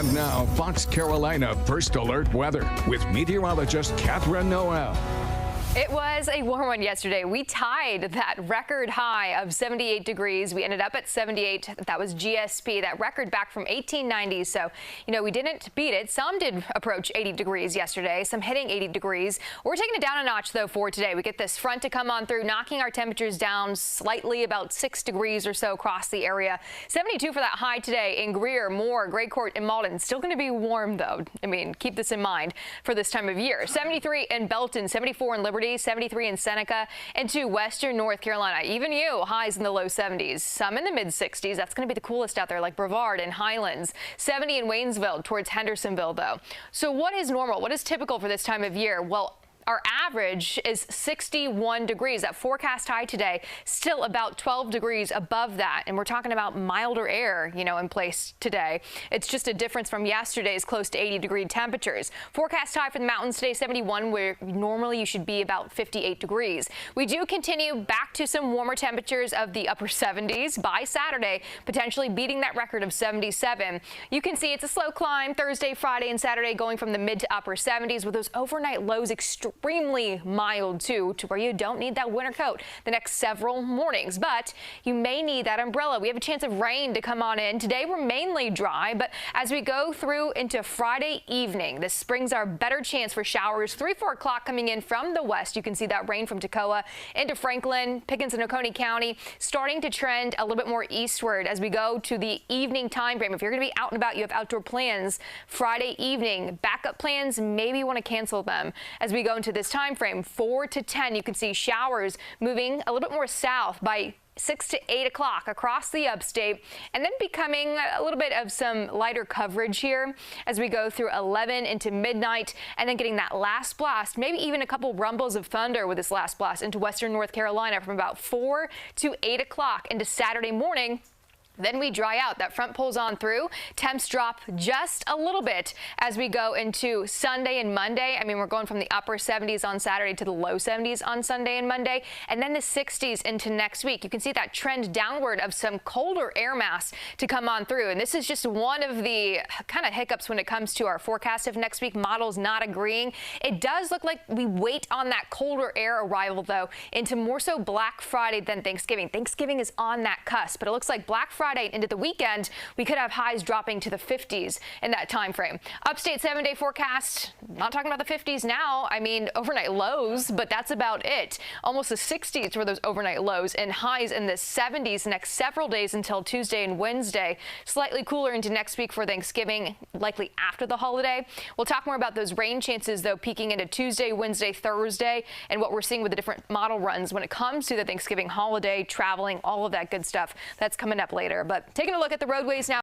Now, Fox Carolina First Alert Weather with meteorologist Katherine Noel. It was a warm one yesterday. We tied that record high of 78 degrees. We ended up at 78. That was GSP, that record back from 1890. So, we didn't beat it. Some did approach 80 degrees yesterday, some hitting 80 degrees. We're taking it down a notch, though, for today. We get this front to come on through, knocking our temperatures down slightly, about 6 degrees or so across the area. 72 for that high today in Greer, Moore, Gray Court, and Malden. Still going to be warm, though. Keep this in mind for this time of year. 73 in Belton, 74 in Liberty, 73 in Seneca, and to western North Carolina. Even highs in the low 70s, some in the mid 60s. That's going to be the coolest out there, like Brevard and Highlands. 70 in Waynesville towards Hendersonville, though. So what is normal? What is typical for this time of year? Well, our average is 61 degrees. That forecast high today, still about 12 degrees above that. And we're talking about milder air, in place today. It's just a difference from yesterday's close to 80-degree temperatures. Forecast high for the mountains today, 71, where normally you should be about 58 degrees. We do continue back to some warmer temperatures of the upper 70s by Saturday, potentially beating that record of 77. You can see it's a slow climb Thursday, Friday, and Saturday, going from the mid to upper 70s with those overnight lows extremely mild, too, to where you don't need that winter coat the next several mornings. But you may need that umbrella. We have a chance of rain to come on in. Today, we're mainly dry, but as we go through into Friday evening, this brings our better chance for showers. 3-4 o'clock coming in from the west. You can see that rain from Toccoa into Franklin, Pickens, and Oconee County, starting to trend a little bit more eastward as we go to the evening time frame. If you're going to be out and about, you have outdoor plans Friday evening, backup plans, maybe you want to cancel them. As we go into this time frame, 4 to 10, you can see showers moving a little bit more south by 6 to 8 o'clock across the upstate, and then becoming a little bit of some lighter coverage here as we go through 11 into midnight, and then getting that last blast, maybe even a couple rumbles of thunder with this last blast into western North Carolina from about 4 to 8 o'clock into Saturday morning. Then we dry out. That front pulls on through. Temps drop just a little bit as we go into Sunday and Monday. We're going from the upper 70s on Saturday to the low 70s on Sunday and Monday, and then the 60s into next week. You can see that trend downward of some colder air mass to come on through. And this is just one of the kind of hiccups when it comes to our forecast of next week. Models not agreeing. It does look like we wait on that colder air arrival, though, into more so Black Friday than Thanksgiving. Thanksgiving is on that cusp, but it looks like Black Friday into the weekend, we could have highs dropping to the 50s in that time frame. Upstate 7-day forecast, not talking about the 50s now. Overnight lows, but that's about it. Almost the 60s for those overnight lows, and highs in the 70s the next several days until Tuesday and Wednesday. Slightly cooler into next week for Thanksgiving, likely after the holiday. We'll talk more about those rain chances, though, peaking into Tuesday, Wednesday, Thursday, and what we're seeing with the different model runs when it comes to the Thanksgiving holiday, traveling, all of that good stuff. That's coming up later. But taking a look at the roadways now.